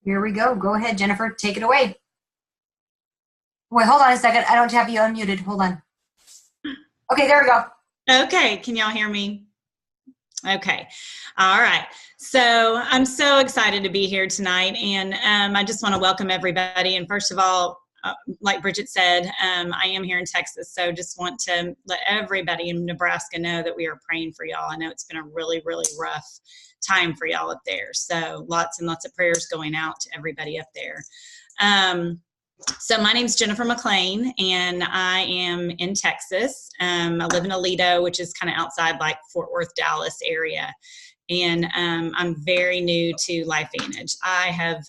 Here we go. Go ahead, Jennifer. Take it away. Wait, hold on a second. I don't have you unmuted. Hold on. Okay, there we go. Okay, can y'all hear me? Okay, all right. So I'm so excited to be here tonight, and I just want to welcome everybody. And first of all, like Bridget said, I am here in Texas, so just want to let everybody in Nebraska know that we are praying for y'all. I know it's been a really, really rough time for y'all up there, so lots and lots of prayers going out to everybody up there. So my name's Jennifer McLean, and I am in Texas. I live in Aledo, which is kind of outside like Fort Worth, Dallas area. And I'm very new to LifeVantage. I have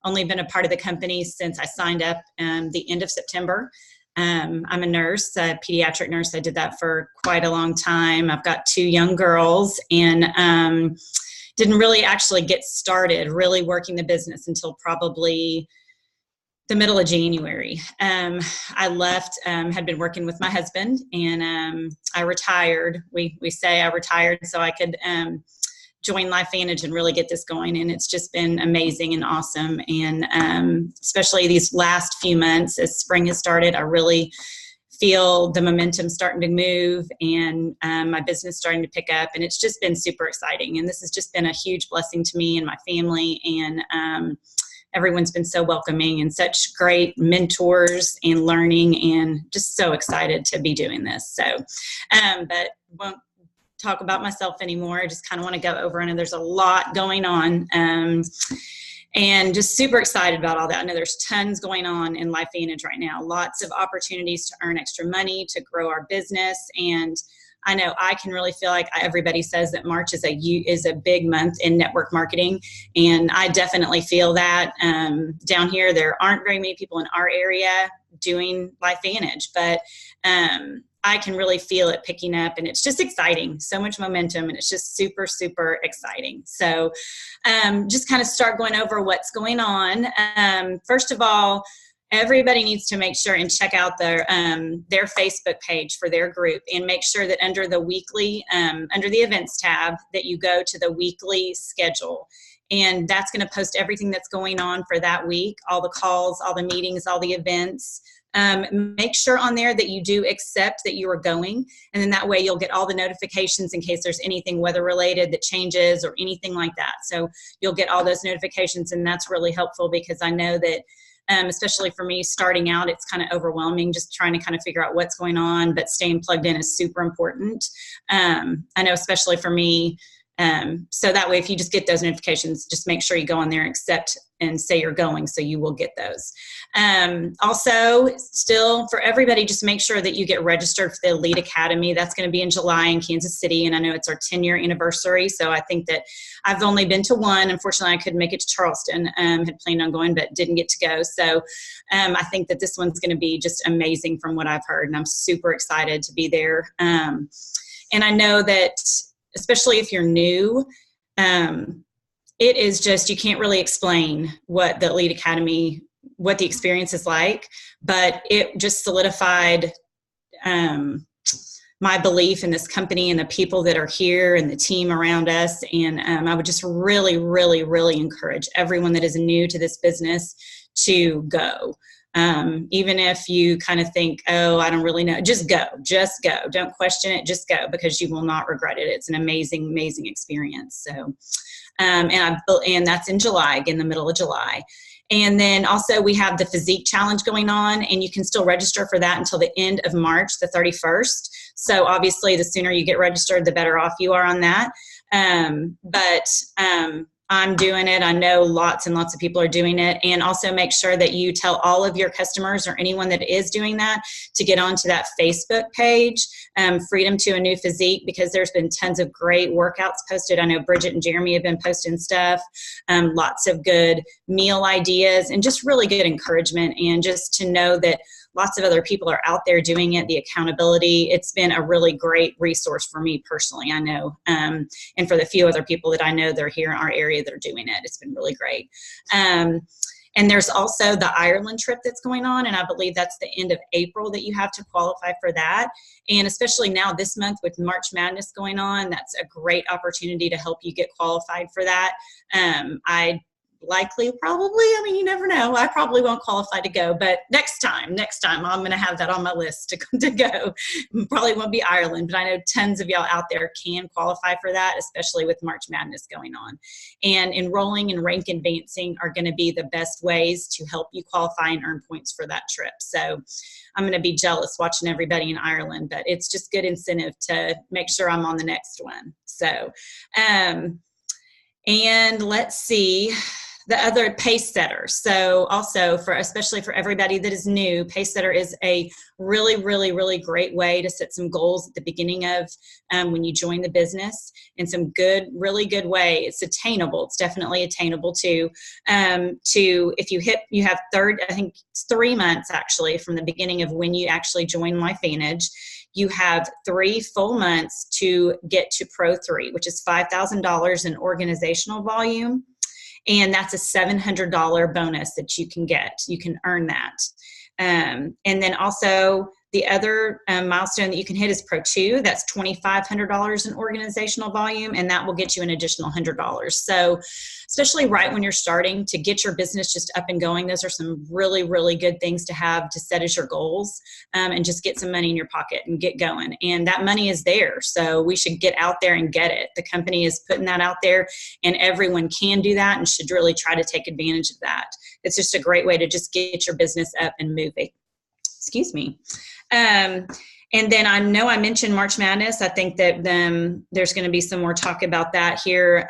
only been a part of the company since I signed up the end of September. I'm a nurse, a pediatric nurse. I did that for quite a long time. I've got 2 young girls, and didn't really actually get started really working the business until probably the middle of January. I left, had been working with my husband, and I retired. We say I retired so I could join LifeVantage and really get this going. And it's just been amazing and awesome. And especially these last few months as spring has started, I really feel the momentum starting to move, and my business starting to pick up. And it's just been super exciting. And this has just been a huge blessing to me and my family. And everyone's been so welcoming and such great mentors and learning, and just so excited to be doing this. So, but won't talk about myself anymore. I just kind of want to go over. I know there's a lot going on, and just super excited about all that. I know there's tons going on in LifeVantage right now, lots of opportunities to earn extra money, to grow our business. And I know I can really feel like everybody says that March is a big month in network marketing, and I definitely feel that. Down here, there aren't very many people in our area doing LifeVantage, but I can really feel it picking up, and it's just exciting. So much momentum, and it's just super, super exciting. So just kind of start going over what's going on. First of all, everybody needs to make sure and check out their Facebook page for their group, and make sure that under the weekly, under the events tab, that you go to the weekly schedule. And that's going to post everything that's going on for that week, all the calls, all the meetings, all the events. Make sure on there that you do accept that you are going, and then that way you'll get all the notifications in case there's anything weather related that changes or anything like that. So you'll get all those notifications, and that's really helpful, because I know that especially for me starting out, it's kind of overwhelming just trying to kind of figure out what's going on, but staying plugged in is super important. I know especially for me, so that way if you just get those notifications, just make sure you go on there and accept and say you're going, so you will get those. Also, still for everybody, just make sure that you get registered for the Elite Academy. That's going to be in July in Kansas City, and I know it's our 10-year anniversary, so I think that I've only been to one. Unfortunately, I couldn't make it to Charleston. Had planned on going, but didn't get to go. So I think that this one's going to be just amazing from what I've heard, and I'm super excited to be there. And I know that especially if you're new, it is just, you can't really explain what the Elite Academy, what the experience is like, but it just solidified my belief in this company and the people that are here and the team around us. And I would just really, really, really encourage everyone that is new to this business to go. Even if you kind of think, oh, I don't really know, just go. Don't question it. Just go, because you will not regret it. It's an amazing, amazing experience. So, and that's in July, in the middle of July. And then also we have the Physique Challenge going on, and you can still register for that until the end of March, the 31st. So obviously the sooner you get registered, the better off you are on that. I'm doing it. I know lots and lots of people are doing it. And also make sure that you tell all of your customers or anyone that is doing that to get onto that Facebook page, Freedom to a New Physique, because there's been tons of great workouts posted. I know Bridget and Jeremy have been posting stuff, lots of good meal ideas, and just really good encouragement. And just to know that lots of other people are out there doing it, the accountability. It's been a really great resource for me personally, I know, and for the few other people that I know that are here in our area that are doing it. It's been really great. And there's also the Ireland trip that's going on, and I believe that's the end of April that you have to qualify for that. And especially now this month with March Madness going on, that's a great opportunity to help you get qualified for that. I likely, probably. I mean, you never know. I probably won't qualify to go, but next time, I'm going to have that on my list to go. Probably won't be Ireland, but I know tons of y'all out there can qualify for that, especially with March Madness going on. And enrolling and rank advancing are going to be the best ways to help you qualify and earn points for that trip. So I'm going to be jealous watching everybody in Ireland, but it's just good incentive to make sure I'm on the next one. So, and let's see, the other Pacesetter. So also especially for everybody that is new, Pacesetter is a really, really, really great way to set some goals at the beginning of when you join the business, and some really good way. It's attainable. It's definitely attainable too. If you have I think it's 3 months actually from the beginning of when you actually join LifeVantage. You have 3 full months to get to Pro 3, which is $5,000 in organizational volume. And that's a $700 bonus that you can get. You can earn that. And then also the other milestone that you can hit is Pro 2. That's $2,500 in organizational volume, and that will get you an additional $100. So especially right when you're starting to get your business just up and going, those are some really, really good things to have to set as your goals, and just get some money in your pocket and get going. And that money is there. So we should get out there and get it. The company is putting that out there, and everyone can do that and should really try to take advantage of that. It's just a great way to just get your business up and moving. Excuse me. And then I know I mentioned March Madness. I think that there's going to be some more talk about that here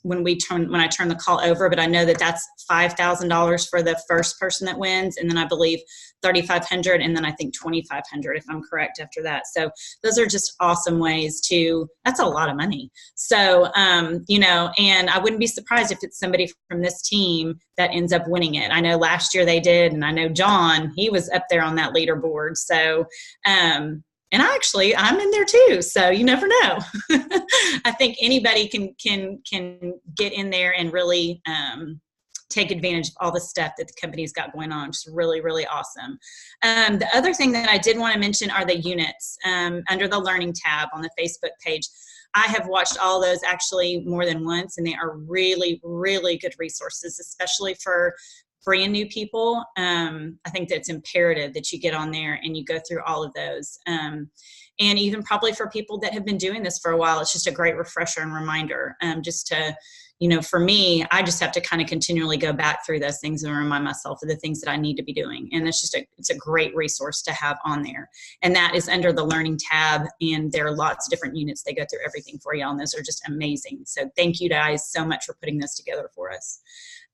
when I turn the call over, but I know that that's $5,000 for the first person that wins, and then I believe $3,500, and then I think $2,500 if I'm correct after that. So those are just awesome ways that's a lot of money. So, and I wouldn't be surprised if it's somebody from this team that ends up winning it. I know last year they did, and I know John, he was up there on that leaderboard. So, and I'm in there too, so you never know. I think anybody can get in there and really take advantage of all the stuff that the company's got going on. It's really, really awesome. The other thing that I did want to mention are the units under the Learning tab on the Facebook page. I have watched all those actually more than once, and they are really, really good resources, especially for brand new people. I think that it's imperative that you get on there and you go through all of those. And even probably for people that have been doing this for a while, it's just a great refresher and reminder, just to, for me, I just have to kind of continually go back through those things and remind myself of the things that I need to be doing. And it's a great resource to have on there. And that is under the Learning tab, and there are lots of different units. They go through everything for you, and those are just amazing. So thank you guys so much for putting this together for us.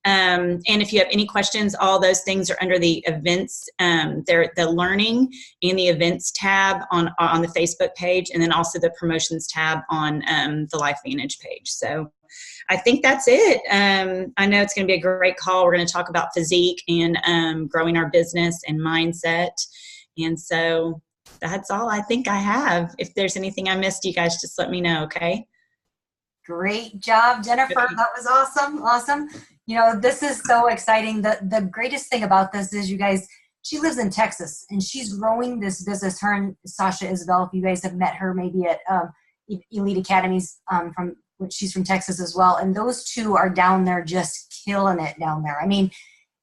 And if you have any questions, all those things are under the events, the Learning and the events tab on the Facebook page, and then also the promotions tab on the LifeVantage page. So I think that's it. I know it's going to be a great call. We're going to talk about physique and growing our business and mindset. And so that's all I think I have. If there's anything I missed, you guys just let me know, okay? Great job, Jennifer. That was awesome. Awesome. This is so exciting. The greatest thing about this is, you guys, she lives in Texas, and she's growing this business. Her and Sasha Isabel, if you guys have met her maybe at Elite Academies, she's from Texas as well. And those two are down there just killing it down there. I mean,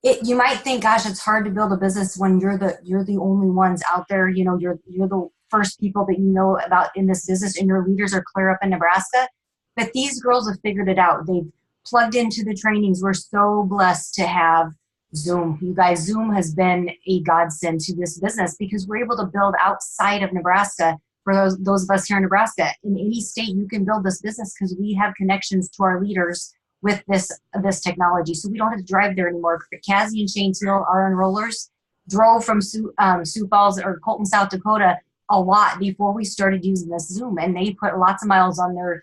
you might think, gosh, it's hard to build a business when you're the only ones out there. You're the first people that you know about in this business, and your leaders are clear up in Nebraska. But these girls have figured it out. They've plugged into the trainings. We're so blessed to have Zoom. You guys, Zoom has been a godsend to this business, because we're able to build outside of Nebraska. For those of us here in Nebraska, in any state, you can build this business because we have connections to our leaders with this technology. So we don't have to drive there anymore. Cassie and Shane Teal, our enrollers, drove from Sioux Falls or Colton, South Dakota a lot before we started using this Zoom, and they put lots of miles on their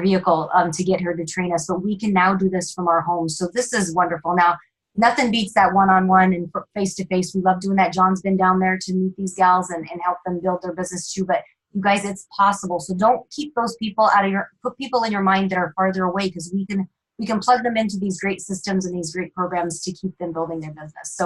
vehicle to get her to train us. But we can now do this from our homes. So this is wonderful. Now, nothing beats that one-on-one and face-to-face. We love doing that. John's been down there to meet these gals and help them build their business too. But you guys, it's possible. So don't keep those people put people in your mind that are farther away, because we can plug them into these great systems and these great programs to keep them building their business.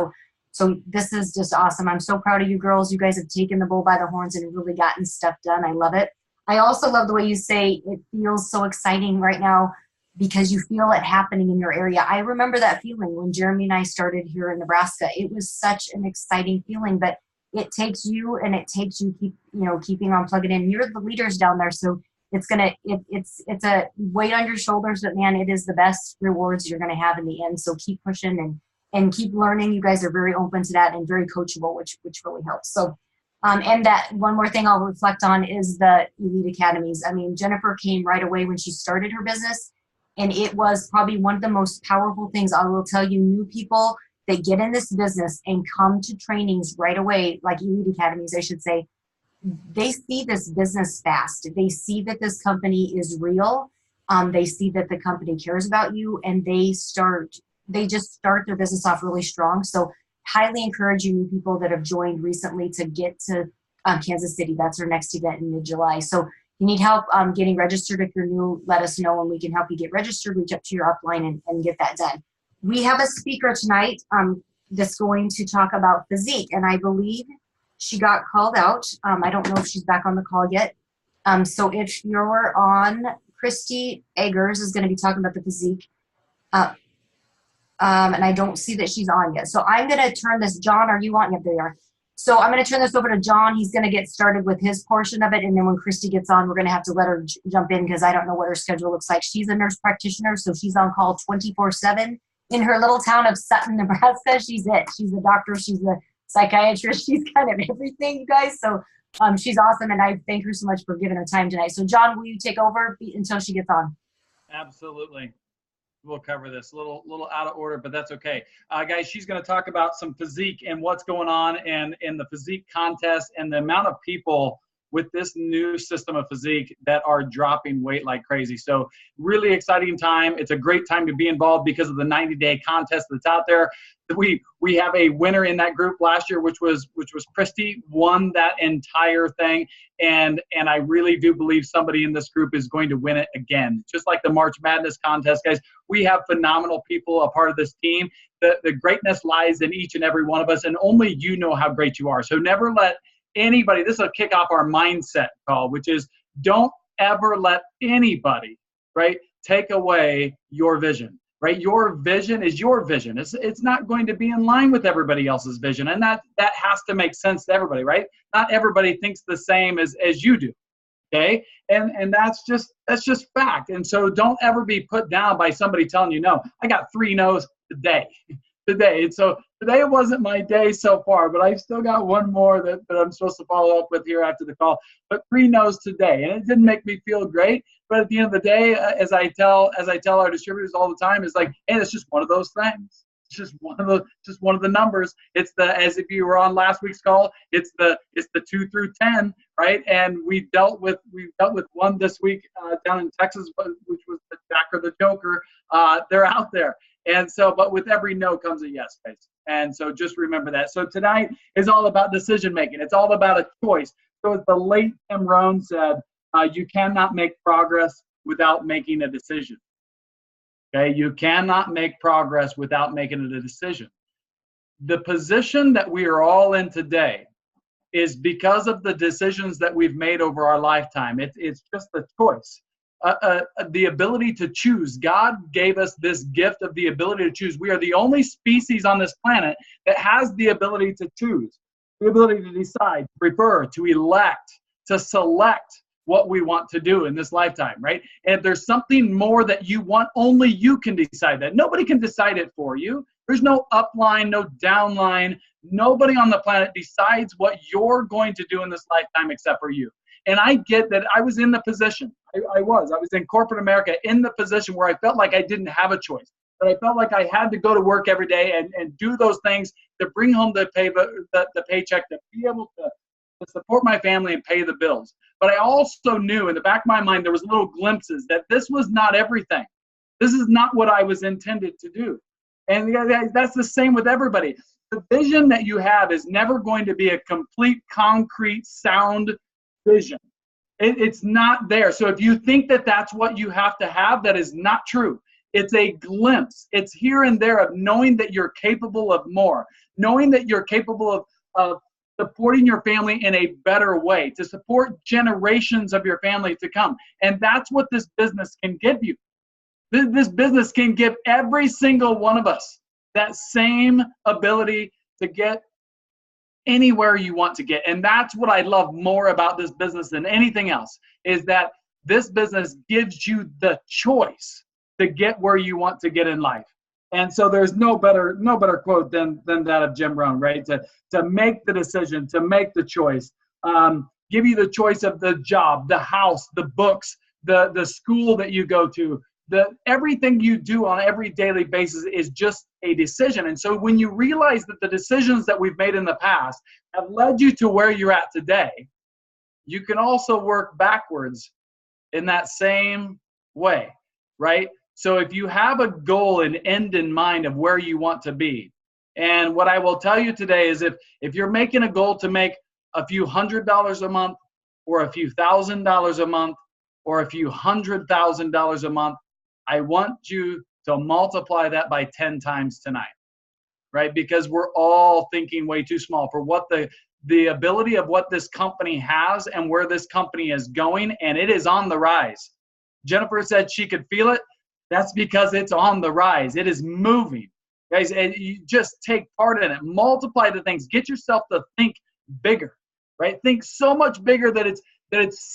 So this is just awesome. I'm so proud of you girls. You guys have taken the bull by the horns and really gotten stuff done. I love it. I also love the way you say it feels so exciting right now. because you feel it happening in your area. I remember that feeling when Jeremy and I started here in Nebraska. It was such an exciting feeling, but it takes you and it takes you keeping on plugging in. You're the leaders down there, so it's a weight on your shoulders, but man, it is the best rewards you're gonna have in the end. So keep pushing and keep learning. You guys are very open to that and very coachable, which really helps. So and that one more thing I'll reflect on is the Elite Academies. I mean, Jennifer came right away when she started her business, and it was probably one of the most powerful things. I will tell you, new people that get in this business and come to trainings right away, like Elite Academies, I should say, they see this business fast. They see that this company is real. They see that the company cares about you, and they just start their business off really strong. So highly encourage you new people that have joined recently to get to Kansas City. That's our next event in mid-July. So if you need help getting registered, if you're new, let us know and we can help you get registered. Reach up to your upline and get that done. We have a speaker tonight that's going to talk about physique, and I believe she got called out. I don't know if she's back on the call yet. So if you're on, Christy Eggers is going to be talking about the physique. And I don't see that she's on yet. So I'm going to turn this, John, are you on? Yep, there you are. So I'm going to turn this over to John. He's going to get started with his portion of it. And then when Christy gets on, we're going to have to let her jump in because I don't know what her schedule looks like. She's a nurse practitioner, so she's on call 24/7 in her little town of Sutton, Nebraska. She's it. She's a doctor. She's a psychiatrist. She's kind of everything, you guys. So she's awesome. And I thank her so much for giving her time tonight. So John, will you take over until she gets on? Absolutely. We'll cover this a little out of order, but that's okay. Guys, she's going to talk about some physique and what's going on and in the physique contest and the amount of people with this new system of physique that are dropping weight like crazy. So really exciting time. It's a great time to be involved because of the 90-day contest that's out there. We have a winner in that group last year, which was Christy, won that entire thing. And I really do believe somebody in this group is going to win it again. Just like the March Madness contest, guys, we have phenomenal people a part of this team. The greatness lies in each and every one of us, and only you know how great you are. So never let anybody, this will kick off our mindset call, which is don't ever let anybody, right, take away your vision. Right? Your vision is your vision. It's not going to be in line with everybody else's vision. And that has to make sense to everybody, right? Not everybody thinks the same as you do. Okay? And that's just fact. And so don't ever be put down by somebody telling you, no, I got 3 no's today. And so today wasn't my day so far, but I've still got one more that I'm supposed to follow up with here after the call. But 3 no's today. And it didn't make me feel great. But at the end of the day, as I tell our distributors all the time, it's like, hey, it's just one of those things. It's just one of the numbers. It's as if you were on last week's call, it's the 2 through 10, right? And we've dealt with one this week down in Texas, which was the Jack or the Joker. They're out there. And so, but with every no comes a yes, guys. And so just remember that. So tonight is all about decision making. It's all about a choice. So as the late Tim Rohn said, you cannot make progress without making a decision. Okay, you cannot make progress without making a decision. The position that we are all in today is because of the decisions that we've made over our lifetime. It's just a choice. The ability to choose. God gave us this gift of the ability to choose. We are the only species on this planet that has the ability to choose, the ability to decide, to prefer, to elect, to select what we want to do in this lifetime, right? And if there's something more that you want, only you can decide that. Nobody can decide it for you. There's no upline, no downline. Nobody on the planet decides what you're going to do in this lifetime except for you. And I get that I was in the position. I was in corporate America in the position where I felt like I didn't have a choice. But I felt like I had to go to work every day and do those things to bring home the paycheck, to be able to support my family and pay the bills. But I also knew in the back of my mind there was little glimpses that this was not everything. This is not what I was intended to do. And that's the same with everybody. The vision that you have is never going to be a complete, concrete, sound vision. It's not there. So if you think that that's what you have to have, that is not true. It's a glimpse. It's here and there of knowing that you're capable of more, knowing that you're capable of supporting your family in a better way, to support generations of your family to come. And that's what this business can give you. This business can give every single one of us that same ability to get anywhere you want to get. And that's what I love more about this business than anything else, is that this business gives you the choice to get where you want to get in life. And so there's no better quote than that of Jim Rohn, right? To make the decision, to make the choice, give you the choice of the job, the house, the books, the school that you go to, everything you do on every daily basis is just a decision. And so when you realize that the decisions that we've made in the past have led you to where you're at today, you can also work backwards in that same way, right? So if you have a goal and end in mind of where you want to be, and what I will tell you today is if you're making a goal to make a few $100s a month, or a few $1,000s a month, or a few $100,000 a month, I want you to multiply that by 10 times tonight, right? Because we're all thinking way too small for what the ability of what this company has and where this company is going, and it is on the rise. Jennifer said she could feel it. That's because it's on the rise. It is moving. Guys, and you just take part in it. Multiply the things. Get yourself to think bigger, right? Think so much bigger that it's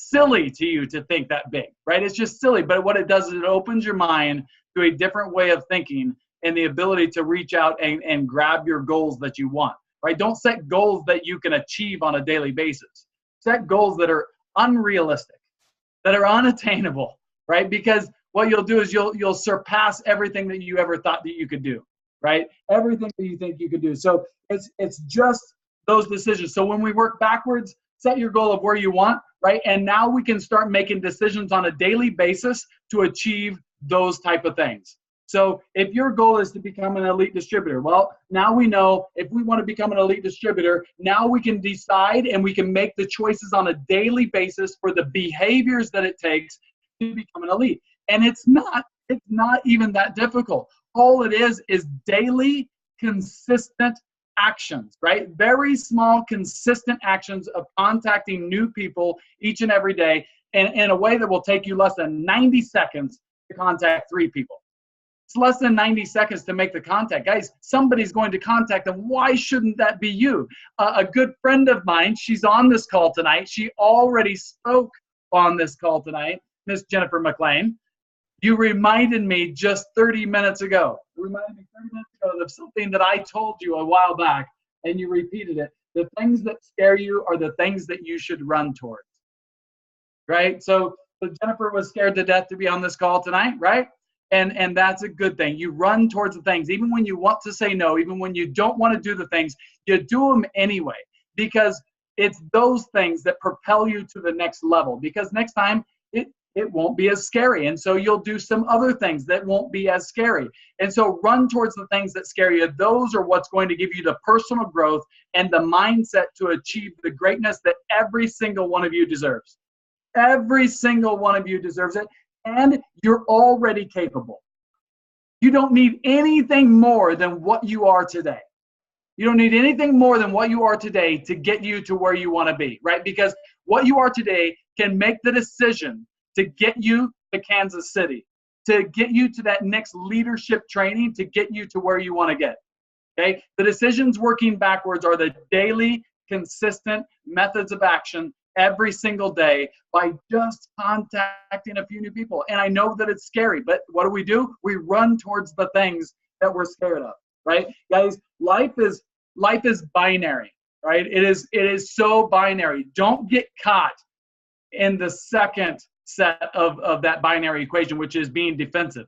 silly to you to think that big, right? It's just silly. But what it does is it opens your mind to a different way of thinking and the ability to reach out and grab your goals that you want, right? Don't set goals that you can achieve on a daily basis. Set goals that are unrealistic, that are unattainable, right? Because what you'll do is you'll surpass everything that you ever thought that you could do, right? Everything that you think you could do. So it's just those decisions. So when we work backwards, set your goal of where you want, right? And now we can start making decisions on a daily basis to achieve those type of things. So if your goal is to become an elite distributor, well, now we know if we want to become an elite distributor, now we can decide and we can make the choices on a daily basis for the behaviors that it takes to become an elite. And it's not even that difficult. All it is daily, consistent actions, right? Very small, consistent actions of contacting new people each and every day in a way that will take you less than 90 seconds to contact 3 people. It's less than 90 seconds to make the contact. Guys, somebody's going to contact them. Why shouldn't that be you? A good friend of mine, she's on this call tonight. She already spoke on this call tonight, Miss Jennifer McLean. You reminded me just 30 minutes ago. You reminded me 30 minutes ago of something that I told you a while back, and you repeated it. The things that scare you are the things that you should run towards, right? So Jennifer was scared to death to be on this call tonight, right? And that's a good thing. You run towards the things. Even when you want to say no, even when you don't want to do the things, you do them anyway, because it's those things that propel you to the next level. Because next time, it won't be as scary. And so you'll do some other things that won't be as scary. And so run towards the things that scare you. Those are what's going to give you the personal growth and the mindset to achieve the greatness that every single one of you deserves. Every single one of you deserves it. And you're already capable. You don't need anything more than what you are today. You don't need anything more than what you are today to get you to where you want to be, right? Because what you are today can make the decision to get you to Kansas City, to get you to that next leadership training, to get you to where you want to get, okay? The decisions working backwards are the daily, consistent methods of action every single day by just contacting a few new people. And I know that it's scary, but what do? We run towards the things that we're scared of, right? Guys, life is binary, right? It is so binary. Don't get caught in the second set of that binary equation, which is being defensive.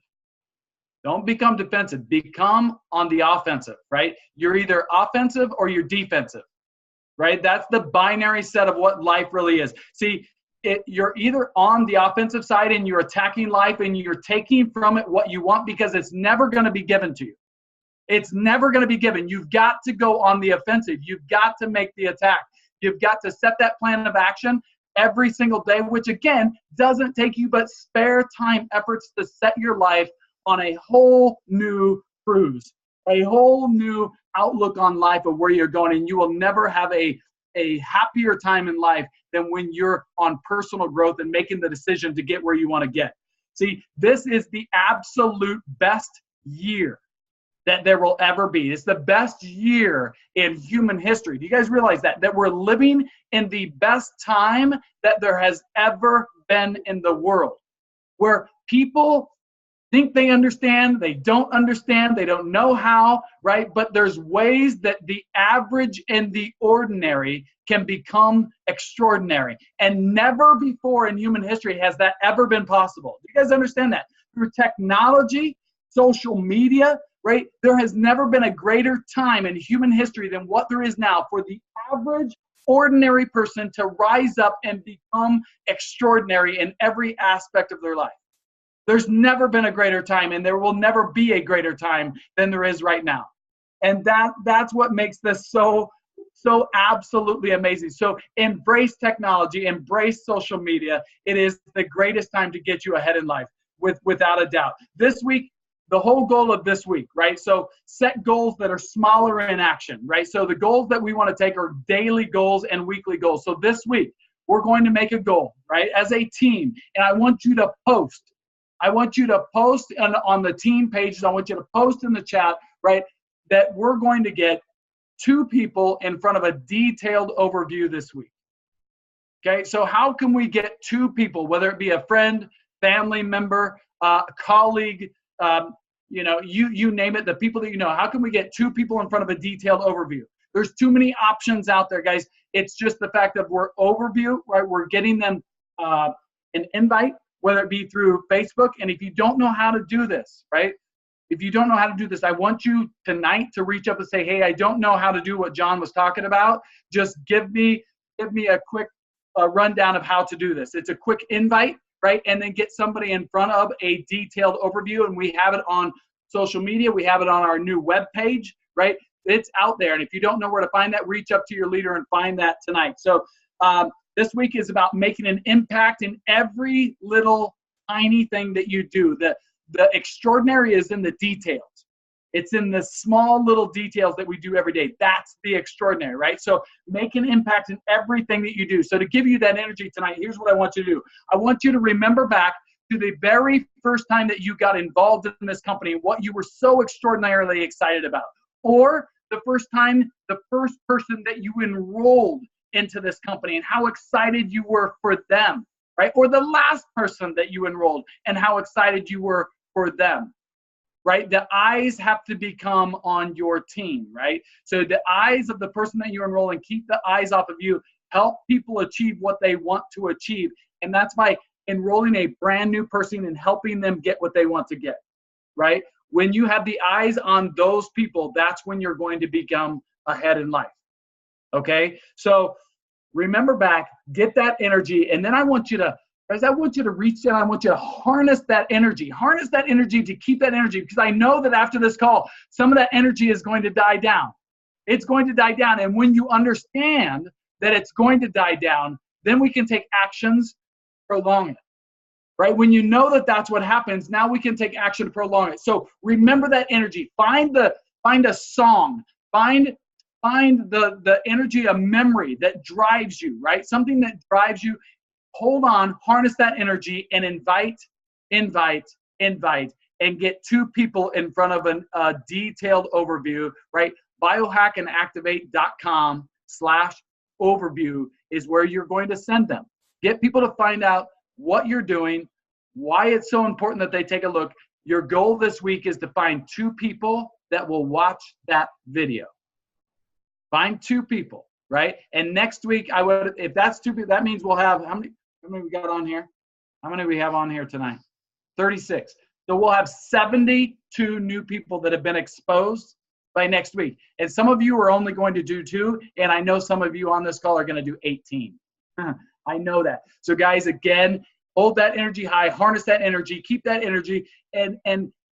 Don't become defensive. Become on the offensive, right? You're either offensive or you're defensive, right? That's the binary set of what life really is. See, you're either on the offensive side and you're attacking life and you're taking from it what you want, because it's never going to be given to you. It's never going to be given. You've got to go on the offensive. You've got to make the attack. You've got to set that plan of action every single day, which again, doesn't take you but spare time efforts to set your life on a whole new cruise, a whole new outlook on life of where you're going. And you will never have a happier time in life than when you're on personal growth and making the decision to get where you want to get. See, this is the absolute best year that there will ever be. It's the best year in human history. Do you guys realize that? That we're living in the best time that there has ever been in the world, where people think they understand, they don't understand, they don't know how, right? But there's ways that the average and the ordinary can become extraordinary. And never before in human history has that ever been possible. Do you guys understand that? Through technology, social media, right? There has never been a greater time in human history than what there is now for the average ordinary person to rise up and become extraordinary in every aspect of their life. There's never been a greater time, and there will never be a greater time than there is right now. And that's what makes this so absolutely amazing. So embrace technology, embrace social media. It is the greatest time to get you ahead in life, without a doubt. This week, the whole goal of this week, right? So set goals that are smaller in action, right? So the goals that we want to take are daily goals and weekly goals. So this week, we're going to make a goal, right? As a team, and I want you to post. I want you to post on the team pages. I want you to post in the chat, right, that we're going to get 2 people in front of a detailed overview this week. Okay, so how can we get 2 people, whether it be a friend, family member, a colleague, you name it, the people that you know, how can we get 2 people in front of a detailed overview? There's too many options out there, guys. It's just the fact that we're overview, right? We're getting them an invite, whether it be through Facebook. And if you don't know how to do this, right? If you don't know how to do this, I want you tonight to reach up and say, hey, I don't know how to do what John was talking about. Just give me a quick rundown of how to do this. It's a quick invite, right? And then get somebody in front of a detailed overview. And we have it on social media. We have it on our new web page, right? It's out there. And if you don't know where to find that, reach up to your leader and find that tonight. So this week is about making an impact in every little tiny thing that you do. The extraordinary is in the details. It's in the small little details that we do every day. That's the extraordinary, right? So make an impact in everything that you do. So to give you that energy tonight, here's what I want you to do. I want you to remember back to the very first time that you got involved in this company, what you were so extraordinarily excited about. Or the first time, the first person that you enrolled into this company and how excited you were for them, right? Or the last person that you enrolled and how excited you were for them, right? The eyes have to become on your team, right? So the eyes of the person that you enroll and keep the eyes off of you, help people achieve what they want to achieve. And that's by enrolling a brand new person and helping them get what they want to get, right? When you have the eyes on those people, that's when you're going to become ahead in life. Okay, so remember back, get that energy, and then I want you to reach down. I want you to harness that energy to keep that energy, because I know that after this call, some of that energy is going to die down. It's going to die down, and when you understand that it's going to die down, then we can take actions to prolong it, right? When you know that that's what happens, now we can take action to prolong it. So remember that energy. Find a song. Find the energy, a memory that drives you, right? Something that drives you. Hold on, harness that energy, and invite, and get 2 people in front of a detailed overview, right? biohackandactivate.com/overview is where you're going to send them. Get people to find out what you're doing, why it's so important that they take a look. Your goal this week is to find 2 people that will watch that video. Find 2 people, right? And next week, if that's 2 people, that means we'll have, how many we got on here? How many we have on here tonight? 36. So we'll have 72 new people that have been exposed by next week. And some of you are only going to do 2, and I know some of you on this call are going to do 18. I know that. So guys, again, hold that energy high, harness that energy, keep that energy, and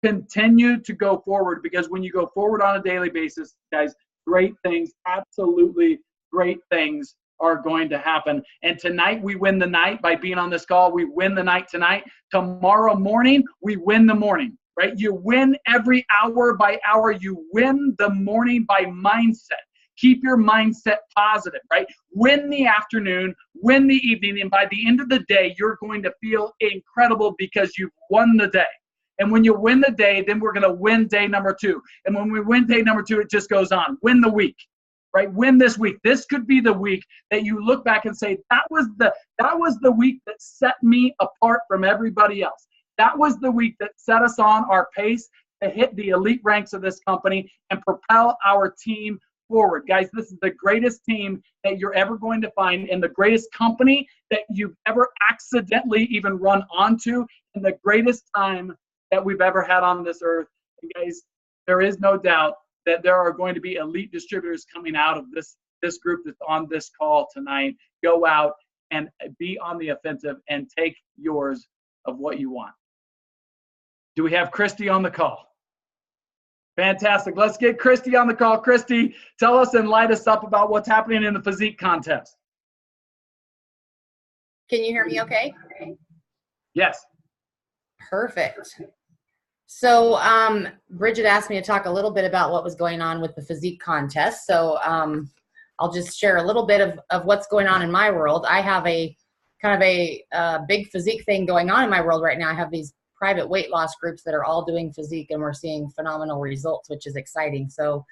continue to go forward, because when you go forward on a daily basis, guys, great things, absolutely great things are going to happen. And tonight we win the night by being on this call. We win the night tonight. Tomorrow morning, we win the morning, right? You win every hour by hour. You win the morning by mindset. Keep your mindset positive, right? Win the afternoon, win the evening, and by the end of the day, you're going to feel incredible because you've won the day. And when you win the day, then we're going to win day number 2. And when we win day number 2, it just goes on. Win the week, right? Win this week. This could be the week that you look back and say, that was the week that set me apart from everybody else. That was the week that set us on our pace to hit the elite ranks of this company and propel our team forward. Guys, this is the greatest team that you're ever going to find, and the greatest company that you've ever accidentally even run onto, and the greatest time that we've ever had on this earth. And guys, there is no doubt that there are going to be elite distributors coming out of this group that's on this call tonight. Go out and be on the offensive and take yours of what you want. Do we have Christy on the call? Fantastic. Let's get Christy on the call. Christy, tell us and light us up about what's happening in the physique contest. Can you hear me okay? Yes. Perfect. So Bridget asked me to talk a little bit about what was going on with the physique contest. So I'll just share a little bit of what's going on in my world. I have a kind of a big physique thing going on in my world right now. I have these private weight loss groups that are all doing physique, and we're seeing phenomenal results, which is exciting. So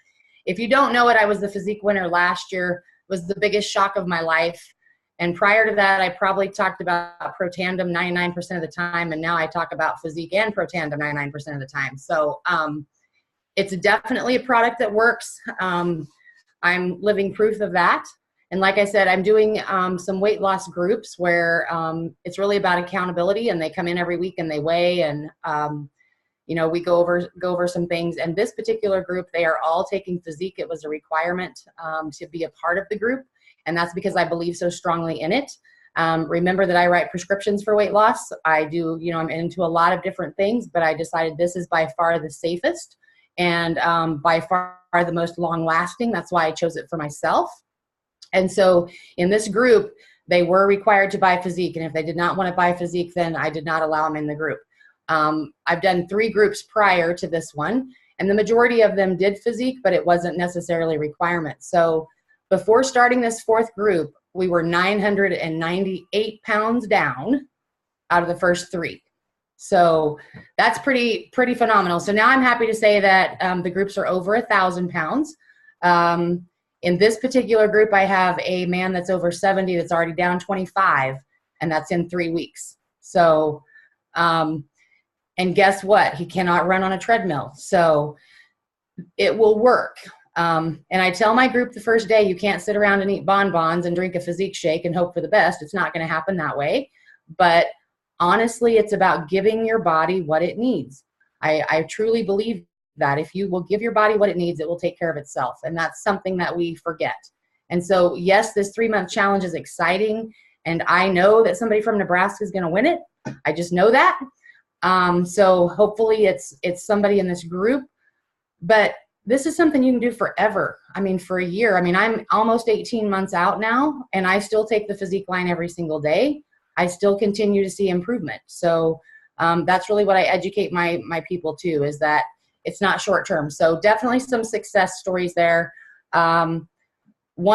if you don't know it, I was the physique winner last year. It was the biggest shock of my life. And prior to that, I probably talked about Protandim 99% of the time, and now I talk about physique and Protandim 99% of the time. So it's definitely a product that works. I'm living proof of that. And like I said, I'm doing some weight loss groups where it's really about accountability, and they come in every week and they weigh, and we go over some things. And this particular group, they are all taking physique. It was a requirement to be a part of the group, and that's because I believe so strongly in it. Remember that I write prescriptions for weight loss. I do, I'm into a lot of different things, but I decided this is by far the safest and by far the most long lasting. That's why I chose it for myself. And so in this group, they were required to buy physique. And if they did not want to buy physique, then I did not allow them in the group. I've done 3 groups prior to this one, and the majority of them did physique, but it wasn't necessarily a requirement. So before starting this 4th group, we were 998 pounds down out of the first 3. So that's pretty phenomenal. So now I'm happy to say that the groups are over 1,000 pounds. In this particular group, I have a man that's over 70 that's already down 25, and that's in 3 weeks. So, and guess what? He cannot run on a treadmill. So it will work. And I tell my group the first day, you can't sit around and eat bonbons and drink a physique shake and hope for the best. It's not going to happen that way. But honestly, it's about giving your body what it needs. I truly believe that if you will give your body what it needs, it will take care of itself. And that's something that we forget. And so, yes, this 3-month challenge is exciting. And I know that somebody from Nebraska is going to win it. I just know that. So hopefully it's somebody in this group. But this is something you can do forever. I mean, for a year. I mean, I'm almost 18 months out now, and I still take the physique line every single day. I still continue to see improvement. So that's really what I educate my people to, is that it's not short term. So definitely some success stories there. One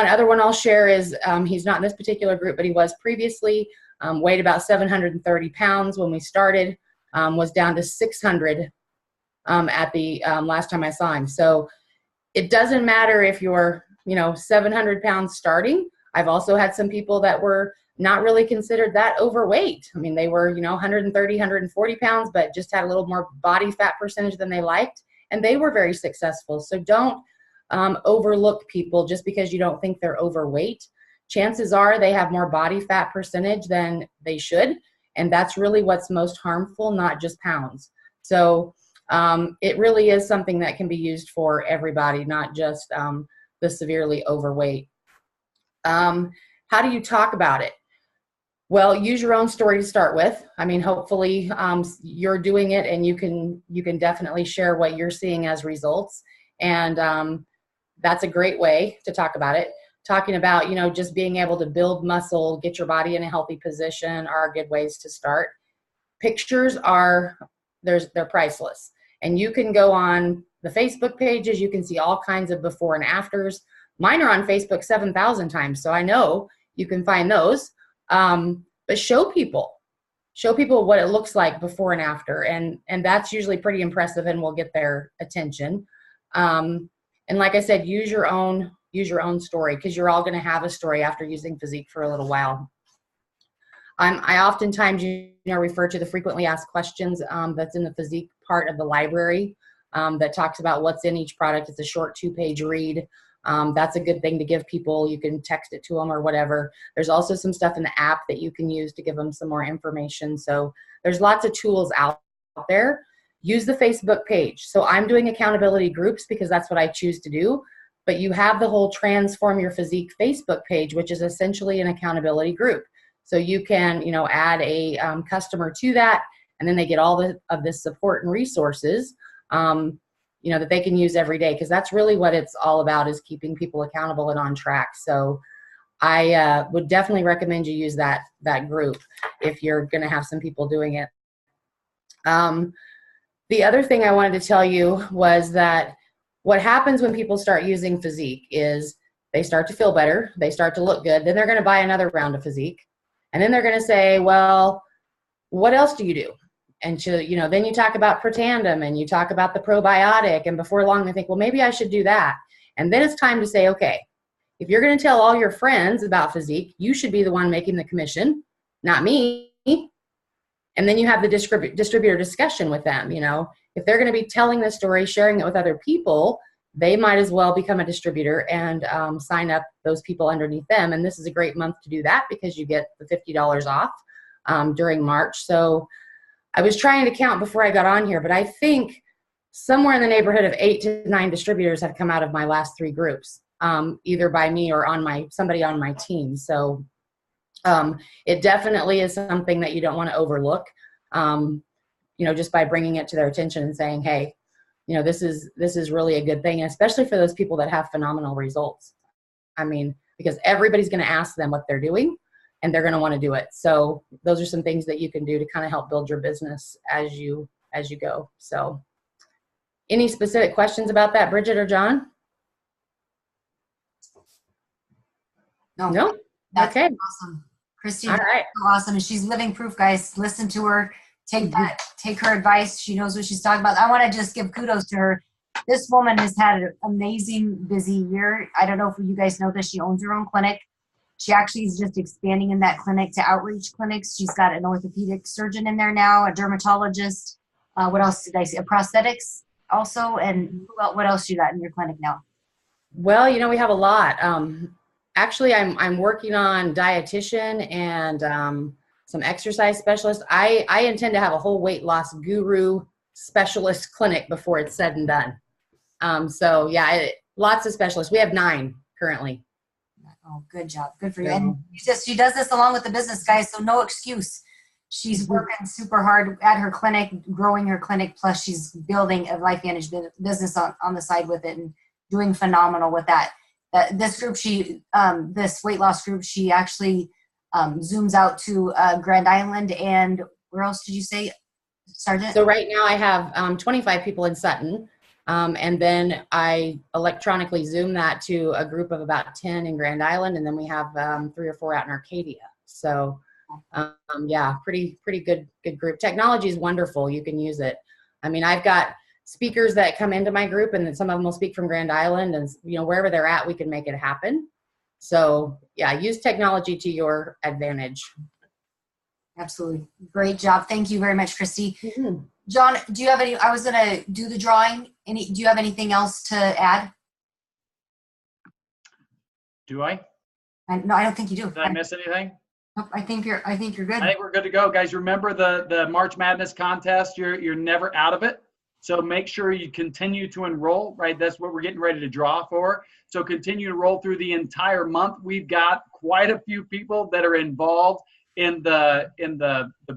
other one I'll share is he's not in this particular group, but he was previously, weighed about 730 pounds when we started, was down to 600 at the last time I saw him. So it doesn't matter if you're, 700 pounds starting. I've also had some people that were not really considered that overweight. I mean, they were, 130, 140 pounds, but just had a little more body fat percentage than they liked. And they were very successful. So don't overlook people just because you don't think they're overweight. Chances are they have more body fat percentage than they should. And that's really what's most harmful, not just pounds. So it really is something that can be used for everybody, not just the severely overweight. How do you talk about it? Well, use your own story to start with. I mean, hopefully you're doing it, and you can definitely share what you're seeing as results. And that's a great way to talk about it. Talking about, just being able to build muscle, get your body in a healthy position are good ways to start. Pictures they're priceless. And you can go on the Facebook pages, you can see all kinds of before and afters. Mine are on Facebook 7,000 times, so I know you can find those. But show people what it looks like before and after, and that's usually pretty impressive and will get their attention. And like I said, use your own story, because you're all going to have a story after using Physique for a little while. I oftentimes refer to the frequently asked questions that's in the Physique part of the library that talks about what's in each product. It's a short 2-page read. That's a good thing to give people. You can text it to them or whatever. There's also some stuff in the app that you can use to give them some more information. So there's lots of tools out there. Use the Facebook page. So I'm doing accountability groups because that's what I choose to do. But you have the whole Transform Your Physique Facebook page, which is essentially an accountability group. So you can, add a customer to that, and then they get all of this support and resources, that they can use every day, because that's really what it's all about, is keeping people accountable and on track. So I would definitely recommend you use that group if you're going to have some people doing it. The other thing I wanted to tell you was that what happens when people start using Physique is they start to feel better, they start to look good, then they're going to buy another round of Physique, and then they're going to say, well, what else do you do? And then you talk about Protandim, and you talk about the probiotic, and before long they think, well, maybe I should do that. And then it's time to say, okay, if you're going to tell all your friends about Physique, you should be the one making the commission, not me. And then you have the distributor discussion with them. If they're going to be telling the story, sharing it with other people, they might as well become a distributor and sign up those people underneath them. And this is a great month to do that, because you get the $50 off during March. So I was trying to count before I got on here, but I think somewhere in the neighborhood of 8 to 9 distributors have come out of my last 3 groups, either by me or somebody on my team. So it definitely is something that you don't want to overlook, just by bringing it to their attention and saying, hey, this is really a good thing, and especially for those people that have phenomenal results. Because everybody's going to ask them what they're doing, and they're going to want to do it. So those are some things that you can do to kind of help build your business as you go. So any specific questions about that, Bridget or John? No? That's okay. Awesome. Christy, all right. So awesome. And she's living proof, guys. Listen to her. Take her advice. She knows what she's talking about. I want to just give kudos to her. This woman has had an amazing, busy year. I don't know if you guys know this. She owns her own clinic. She actually is just expanding in that clinic to outreach clinics. She's got an orthopedic surgeon in there now, a dermatologist. What else did I see? A prosthetics also. And what else you got in your clinic now? Well, we have a lot. Actually, I'm working on dietitian and some exercise specialist. I intend to have a whole weight loss guru specialist clinic before it's said and done. So yeah, lots of specialists. We have 9 currently. Oh, good job. Good for you. And she does this along with the business, guys, so no excuse. She's working super hard at her clinic, growing her clinic, plus she's building a LifeVantage business on the side with it and doing phenomenal with that. This group, this weight loss group, she actually zooms out to Grand Island, and where else did you say, Sergeant? So right now I have 25 people in Sutton. And then I electronically Zoom that to a group of about 10 in Grand Island, and then we have 3 or 4 out in Arcadia. So yeah, pretty good group. Technology is wonderful. You can use it. I've got speakers that come into my group, and then some of them will speak from Grand Island, and wherever they're at, we can make it happen. So yeah, use technology to your advantage. Absolutely. Great job. Thank you very much, Christy. Mm-hmm. John, do you have any, I was going to do the drawing. Do you have anything else to add? Do I? No, I don't think you do. Did I miss anything? Nope, I think you're good. I think we're good to go, guys. Remember the March Madness contest. You're never out of it. So make sure you continue to enroll, right? That's what we're getting ready to draw for. So continue to roll through the entire month. We've got quite a few people that are involved in the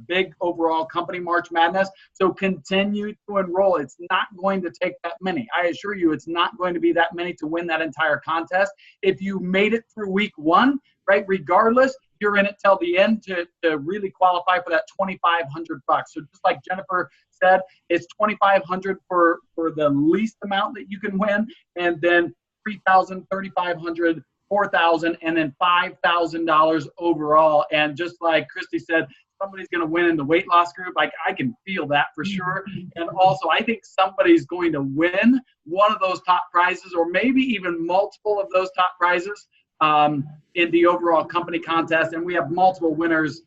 big overall company March Madness. So continue to enroll. It's not going to take that many. I assure you, it's not going to be that many to win that entire contest. If you made it through week 1, right, regardless, you're in it till the end to really qualify for that $2,500. So just like Jennifer said, it's $2,500 for the least amount that you can win, and then $3,000, $3,500, $4,000, and then $5,000 overall. And just like Christy said, somebody's going to win in the weight loss group. I can feel that for sure. And also, I think somebody's going to win one of those top prizes, or maybe even multiple of those top prizes in the overall company contest. And we have multiple winners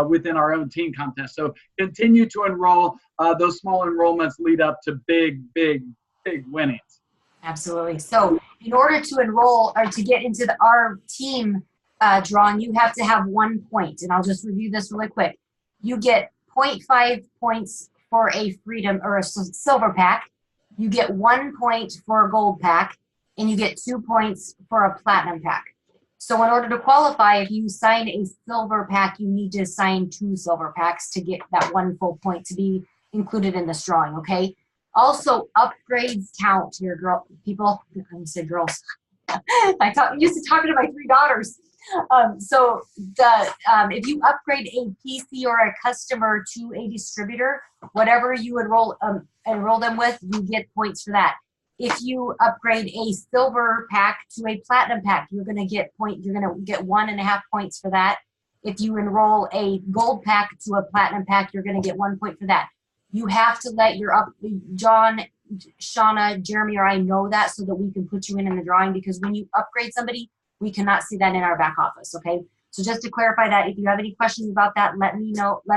within our own team contest. So continue to enroll. Those small enrollments lead up to big, big, big winnings. Absolutely. So in order to enroll or to get into our team drawing, you have to have 1 point. And I'll just review this really quick. You get 0.5 points for a freedom or a silver pack. You get 1 point for a gold pack, and you get 2 points for a platinum pack. So in order to qualify, if you sign a silver pack, you need to sign 2 silver packs to get that 1 full point to be included in this drawing, okay? Also, upgrades count here, people. I said girls. Used to talking to my 3 daughters. If you upgrade a PC or a customer to a distributor, whatever you enroll them with, you get points for that. If you upgrade a silver pack to a platinum pack, you're going to get 1.5 points for that. If you enroll a gold pack to a platinum pack, you're going to get 1 point for that. You have to let John, Shauna, Jeremy, or I know that so that we can put you in the drawing, because when you upgrade somebody, we cannot see that in our back office, okay? So just to clarify that, if you have any questions about that, let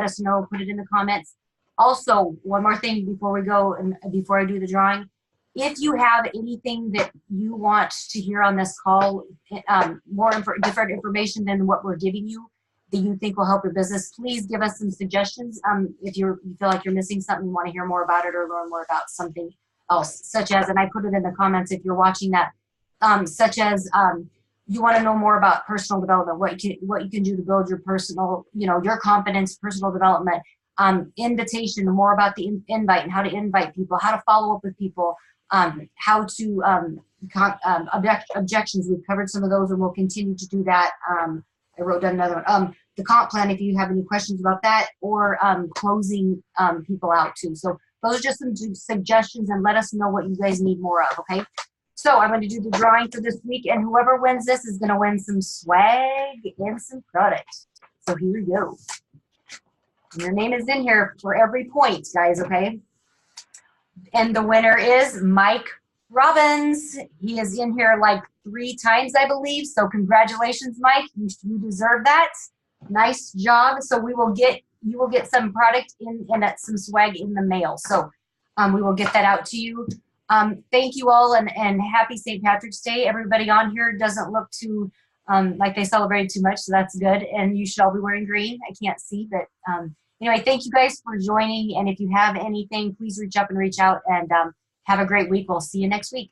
us know, put it in the comments. Also, one more thing before we go and before I do the drawing, if you have anything that you want to hear on this call, different information than what we're giving you that you think will help your business, please give us some suggestions. If you feel like you're missing something, you want to hear more about it or learn more about something else, such as, and I put it in the comments if you're watching that, such as you want to know more about personal development, what you can do to build your personal, your confidence, personal development, invitation, more about the invite and how to invite people, how to follow up with people, how to objections. We've covered some of those, and we'll continue to do that. I wrote down another one. The comp plan, if you have any questions about that, or closing people out too. So those are just some suggestions, and let us know what you guys need more of, okay? So I'm going to do the drawing for this week, and whoever wins this is going to win some swag and some product. So here we go. And your name is in here for every point, guys, okay? And the winner is Mike Robbins. He is in here like 3 times, I believe. So congratulations, Mike. You deserve that. Nice job. So you will get some product and some swag in the mail. So we will get that out to you. Thank you all, and happy St. Patrick's Day. Everybody on here doesn't look too like they celebrated too much, so that's good. And you should all be wearing green. I can't see, but anyway, thank you guys for joining. And if you have anything, please reach out, and have a great week. We'll see you next week.